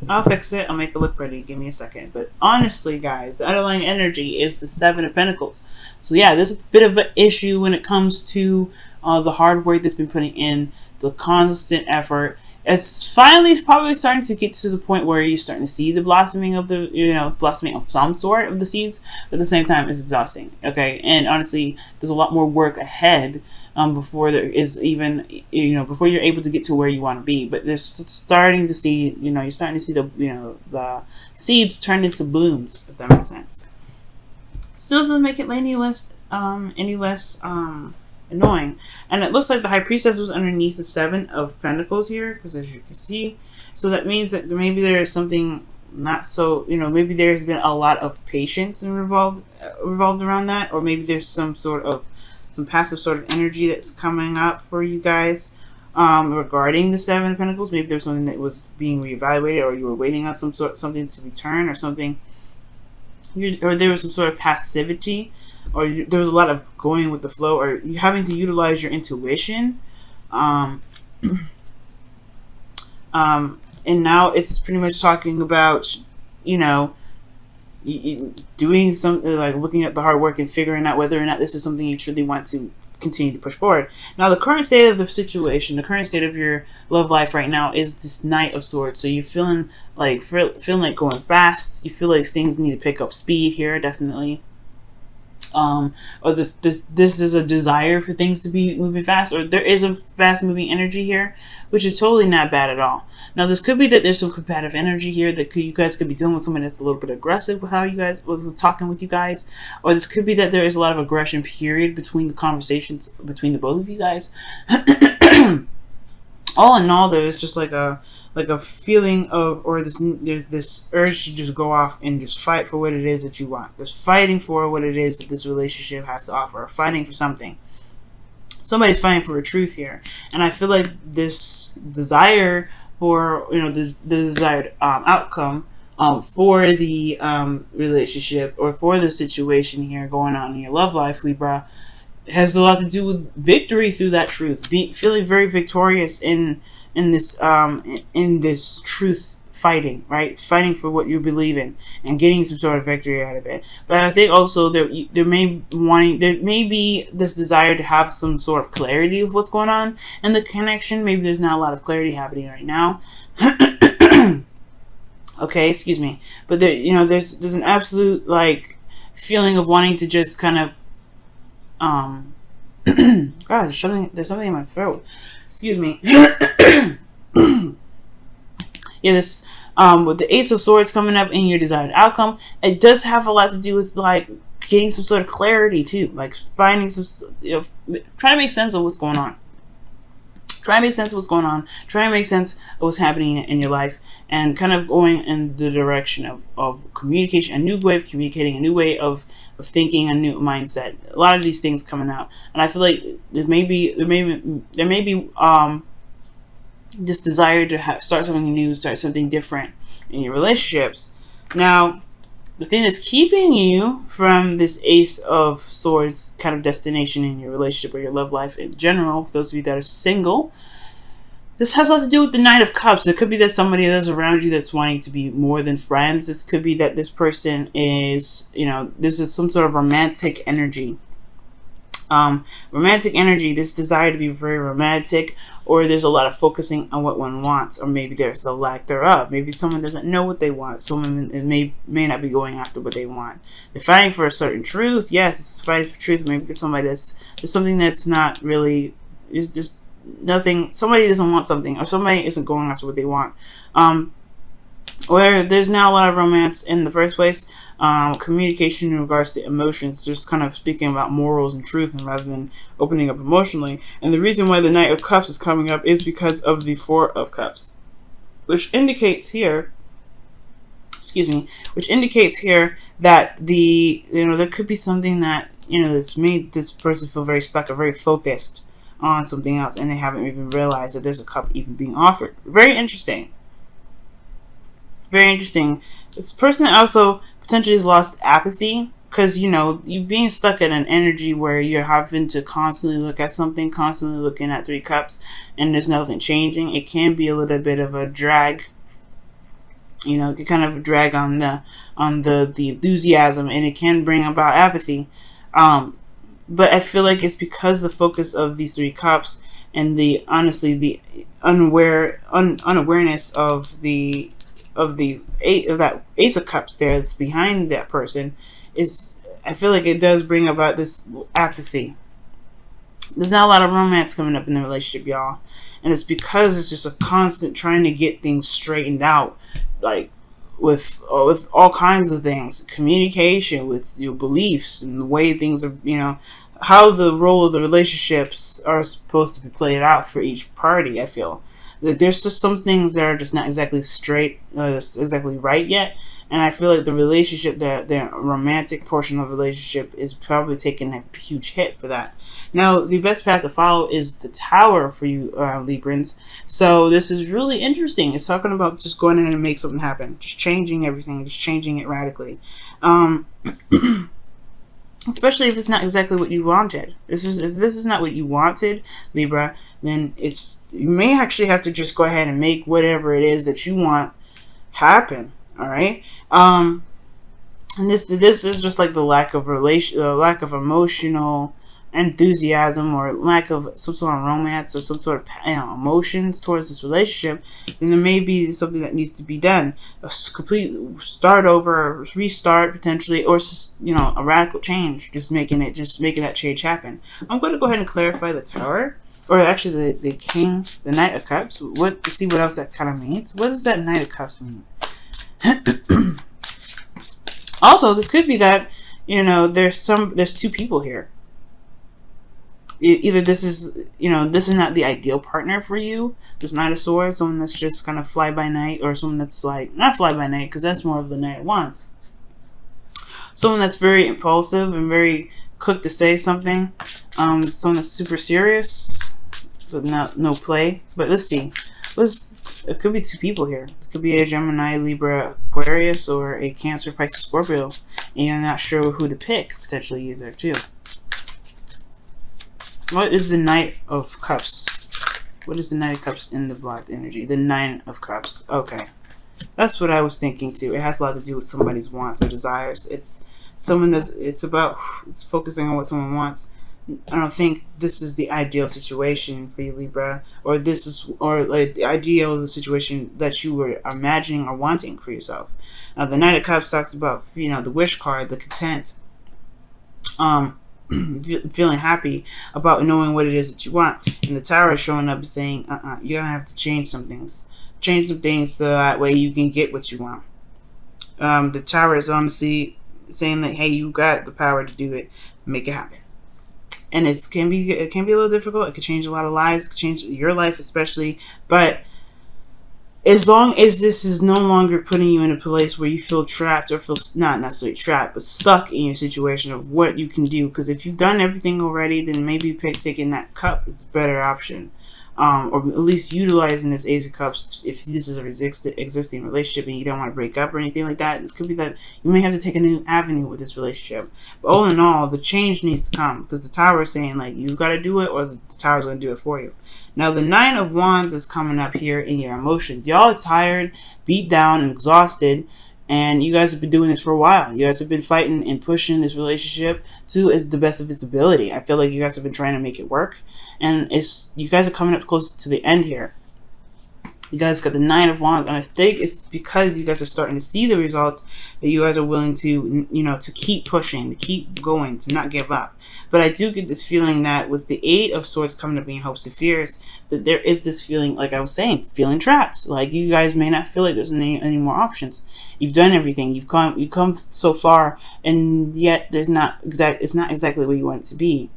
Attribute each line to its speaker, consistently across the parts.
Speaker 1: I'll fix it. I'll make it look pretty. Give me a second. But honestly, guys, the underlying energy is the Seven of Pentacles. So yeah, this is a bit of an issue when it comes to the hard work that's been putting in, the constant effort. It's finally probably starting to get to the point where you're starting to see the blossoming of blossoming of some sort of the seeds. But at the same time, it's exhausting. Okay, and honestly, there's a lot more work ahead before there is even, before you're able to get to where you want to be. But there's starting to see, you're starting to see the seeds turn into blooms, if that makes sense. Still doesn't make it any less annoying. And it looks like the High Priestess was underneath the Seven of Pentacles here, because as you can see, so that means that maybe there is something not so, maybe there's been a lot of patience revolved around that, or maybe there's some passive sort of energy that's coming up for you guys regarding the Seven of Pentacles. Maybe there's something that was being reevaluated, or you were waiting on something to return, or something, or there was some sort of passivity, or there was a lot of going with the flow, or you having to utilize your intuition. And now it's pretty much talking about, doing something like looking at the hard work and figuring out whether or not this is something you truly want to continue to push forward. Now, the current state of the situation, the current state of your love life right now is this Knight of Swords. So you're feeling like going fast. You feel like things need to pick up speed here, definitely. Or this is a desire for things to be moving fast, or there is a fast moving energy here, which is totally not bad at all. Now, this could be that there's some combative energy here, that you guys could be dealing with someone that's a little bit aggressive with how you guys was talking with you guys, or this could be that there is a lot of aggression period between the conversations between the both of you guys. All in all, there's just like a feeling of, or there's this urge to just go off and just fight for what it is that you want. Just fighting for what it is that this relationship has to offer, or fighting for something. Somebody's fighting for a truth here, and I feel like this desire for, the desired outcome for the relationship, or for the situation here going on in your love life, Libra, has a lot to do with victory through that truth. Feeling very victorious in this truth fighting, right? Fighting for what you believe in and getting some sort of victory out of it. But I think also there may be this desire to have some sort of clarity of what's going on in the connection. Maybe there's not a lot of clarity happening right now. Okay, excuse me. But there's an absolute feeling of wanting to just kind of God, there's something in my throat. Excuse me. Yeah, this with the Ace of Swords coming up in your desired outcome, it does have a lot to do with getting some sort of clarity too, finding some, trying to make sense of what's going on. Try to make sense of what's going on. Try to make sense of what's happening in your life, and kind of going in the direction of communication, a new way of communicating, a new way of thinking, a new mindset. A lot of these things coming out, and I feel like there may be this desire to start something new, start something different in your relationships. Now, the thing that's keeping you from this Ace of Swords kind of destination in your relationship or your love life in general, for those of you that are single, this has a lot to do with the Knight of Cups. It could be that somebody that's around you that's wanting to be more than friends. It could be that this person is, this is some sort of romantic energy. Romantic energy, this desire to be very romantic, or there's a lot of focusing on what one wants, or maybe there's a lack thereof. Maybe someone doesn't know what they want. Someone may not be going after what they want. They're fighting for a certain truth. Yes, it's fighting for truth. Maybe there's something that's not really, is just nothing. Somebody doesn't want something, or somebody isn't going after what they want. Where there's not a lot of romance in the first place. Communication in regards to emotions, just kind of speaking about morals and truth, and rather than opening up emotionally. And the reason why the Knight of Cups is coming up is because of the Four of Cups, which indicates here, that there could be something that that's made this person feel very stuck or very focused on something else, and they haven't even realized that there's a cup even being offered. Very interesting. Very interesting. This person also potentially has lost apathy, because you being stuck in an energy where you're having to constantly look at something, constantly looking at Three Cups, and there's nothing changing. It can be a little bit of a drag. You know, it can kind of drag on the enthusiasm, and it can bring about apathy. But I feel like it's because the focus of these three cups and the honestly the unawareness of the that ace of cups there that's behind that person is, I feel like it does bring about this apathy. There's not a lot of romance coming up in the relationship, y'all, and it's because it's just a constant trying to get things straightened out, like with all kinds of things, communication, with your beliefs and the way things are, you know, how the role of the relationships are supposed to be played out for each party. I feel that there's just some things that are just not exactly straight, exactly right yet, and I feel like the relationship, the romantic portion of the relationship, is probably taking a huge hit for that. Now, the best path to follow is the Tower for you, Librans. So this is really interesting. It's talking about just going in and make something happen, just changing everything, just changing it radically. Especially if it's not exactly what you wanted. If this is not what you wanted, Libra, then you may actually have to just go ahead and make whatever it is that you want happen. All right. And if this is just like the lack of emotional enthusiasm, or lack of some sort of romance or some sort of, you know, emotions towards this relationship, then there may be something that needs to be done, a complete start over, restart potentially, or just, you know, a radical change, just making that change happen. I'm going to go ahead and clarify the Tower, or actually the King, the Knight of Cups, to see what else that kind of means. What does that Knight of Cups mean? Also, this could be that, you know, there's two people here. Either this is not the ideal partner for you, this Knight of Swords, someone that's just kind of fly by night, or someone that's like, not fly by night, because that's more of the Knight of Wands. Someone that's very impulsive and very quick to say something. Someone that's super serious, but no play. But let's see. It could be two people here. It could be a Gemini, Libra, Aquarius, or a Cancer, Pisces, Scorpio, and you're not sure who to pick, potentially either too. What is the Knight of Cups? What is the Knight of Cups in the blocked energy? The Nine of Cups. Okay. That's what I was thinking too. It has a lot to do with somebody's wants or desires. It's focusing on what someone wants. I don't think this is the ideal situation for you, Libra, or like the ideal situation that you were imagining or wanting for yourself. Now, the Knight of Cups talks about, you know, the wish card, the content, feeling happy about knowing what it is that you want, and the Tower is showing up saying, you're gonna have to change some things, so that way you can get what you want. The Tower is honestly saying that, hey, you got the power to do it, make it happen. And it can be a little difficult. It could change a lot of lives. It could change your life especially. But as long as this is no longer putting you in a place where you feel trapped, or feel not necessarily trapped, but stuck in your situation of what you can do. Because if you've done everything already, then maybe taking that cup is a better option. Or at least utilizing this Ace of Cups if this is a existing relationship and you don't want to break up or anything like that. This could be that you may have to take a new avenue with this relationship. But all in all, the change needs to come, because the Tower is saying, like, you got to do it, or the Tower is going to do it for you. Now, the Nine of Wands is coming up here in your emotions. Y'all are tired, beat down, and exhausted. And you guys have been doing this for a while. You guys have been fighting and pushing this relationship to the best of its ability. I feel like you guys have been trying to make it work. And you guys are coming up close to the end here. You guys got the Nine of Wands, and I think it's because you guys are starting to see the results that you guys are willing to, you know, to keep pushing, to keep going, to not give up. But I do get this feeling that with the Eight of Swords coming up in your hopes and fears, that there is this feeling, like I was saying, feeling trapped. Like you guys may not feel like there's any more options. You've done everything. You've come so far, and yet it's not exactly where you want it to be.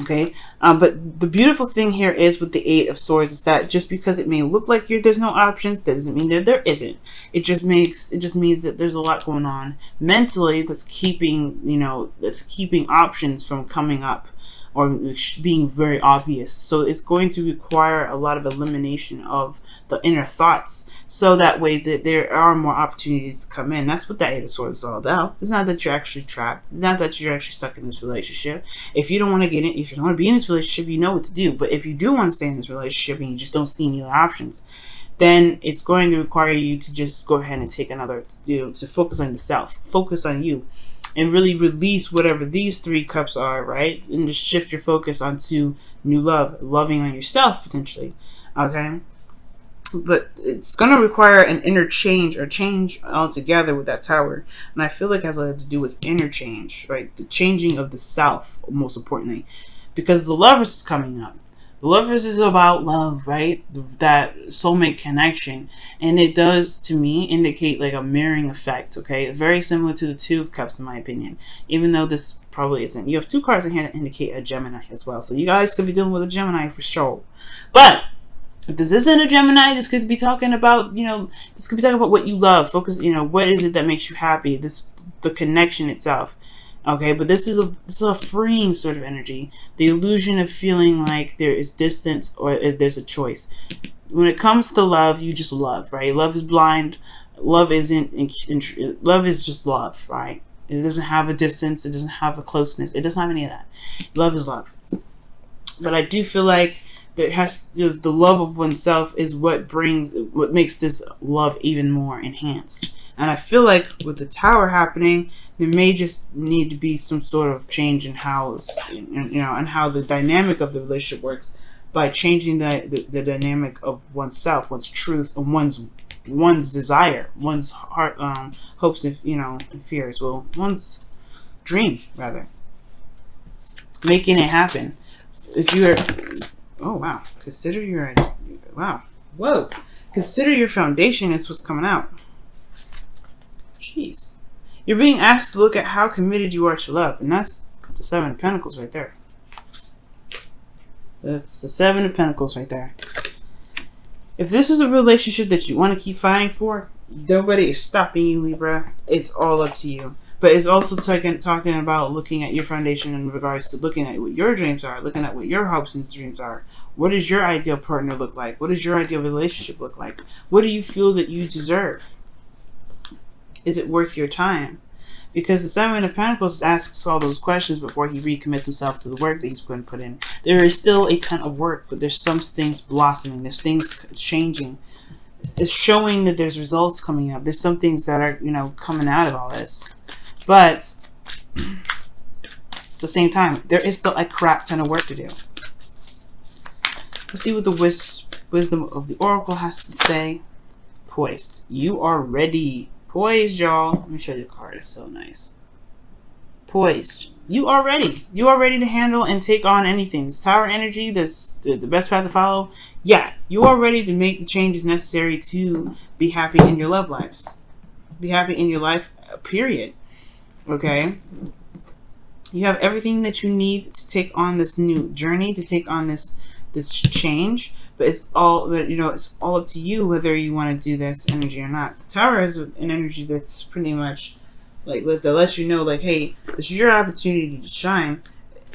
Speaker 1: Okay, but the beautiful thing here is with the Eight of Swords is that just because it may look like there's no options, that doesn't mean that there isn't. It just means that there's a lot going on mentally that's keeping options from coming up or being very obvious. So it's going to require a lot of elimination of the inner thoughts, so that way that there are more opportunities to come in. That's what that Eight of Swords is all about. It's not that you're actually trapped. It's not that you're actually stuck in this relationship. If you don't want to get in, if you don't want to be in this relationship, you know what to do. But if you do want to stay in this relationship and you just don't see any other options, then it's going to require you to just go ahead and take another, to focus on the self, focus on you, and really release whatever these 3 cups are, right? And just shift your focus onto new love, loving on yourself potentially, okay? But it's going to require an interchange or change altogether with that Tower. And I feel like it has a lot to do with interchange, right? The changing of the self, most importantly. Because the Lovers is coming up. The Lovers is about love, right? That soulmate connection. And it does, to me, indicate like a mirroring effect, okay? Very similar to the 2 of Cups, in my opinion. Even though this probably isn't. You have 2 cards in here that indicate a Gemini as well. So you guys could be dealing with a Gemini for sure. But if this isn't a Gemini, this could be talking about, this could be talking about what you love. Focus, what is it that makes you happy? The connection itself. Okay, but this is a freeing sort of energy. The illusion of feeling like there is distance or there's a choice. When it comes to love, you just love, right? Love is blind. Love isn't. Love is just love, right? It doesn't have a distance. It doesn't have a closeness. It doesn't have any of that. Love is love. But I do feel like the love of oneself is what makes this love even more enhanced. And I feel like with the Tower happening, there may just need to be some sort of change in how, and how the dynamic of the relationship works by changing the dynamic of oneself, one's truth, and one's desire, one's heart, hopes, and fears. Well, one's dream rather, making it happen. If you are, oh wow, consider your foundation is what's coming out. Jeez. You're being asked to look at how committed you are to love. And that's the 7 of Pentacles right there. That's the 7 of Pentacles right there. If this is a relationship that you want to keep fighting for, nobody is stopping you, Libra. It's all up to you. But it's also talking about looking at your foundation in regards to looking at what your dreams are, looking at what your hopes and dreams are. What does your ideal partner look like? What does your ideal relationship look like? What do you feel that you deserve? Is it worth your time? Because the 7 of Pentacles asks all those questions before he recommits himself to the work that he's going to put in. There is still a ton of work, but there's some things blossoming. There's things changing. It's showing that there's results coming up. There's some things that are, coming out of all this. But at the same time, there is still a crap ton of work to do. Let's see what the wisdom of the Oracle has to say. Poised. You are ready. Poised, y'all. Let me show you the card. It's so nice. Poised. You are ready. You are ready to handle and take on anything. This Tower energy, that's the best path to follow. Yeah, you are ready to make the changes necessary to be happy in your love lives. Be happy in your life, period. Okay? You have everything that you need to take on this new journey, to take on this change. But it's all up to you whether you want to do this energy or not. The Tower is an energy that's pretty much like that lets you know, like, hey, this is your opportunity to shine.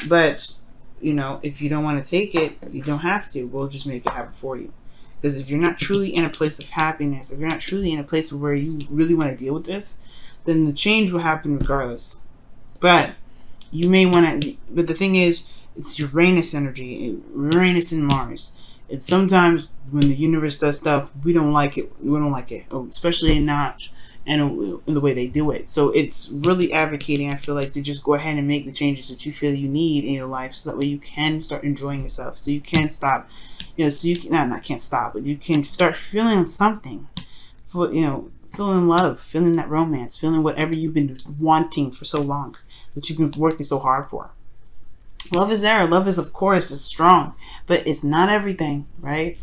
Speaker 1: But if you don't want to take it, you don't have to. We'll just make it happen for you. Because if you're not truly in a place of happiness, if you're not truly in a place where you really want to deal with this, then the change will happen regardless. But you may want to. But the thing is, it's Uranus energy, Uranus and Mars. It's sometimes when the universe does stuff, we don't like it. We don't like it, especially not in the way they do it. So it's really advocating, I feel like, to just go ahead and make the changes that you feel you need in your life, so that way you can start enjoying yourself. So you can stop, so you can not can't stop, but you can start feeling something, for feeling love, feeling that romance, feeling whatever you've been wanting for so long, that you've been working so hard for. Love is there. Love is, of course, is strong, but it's not everything, right?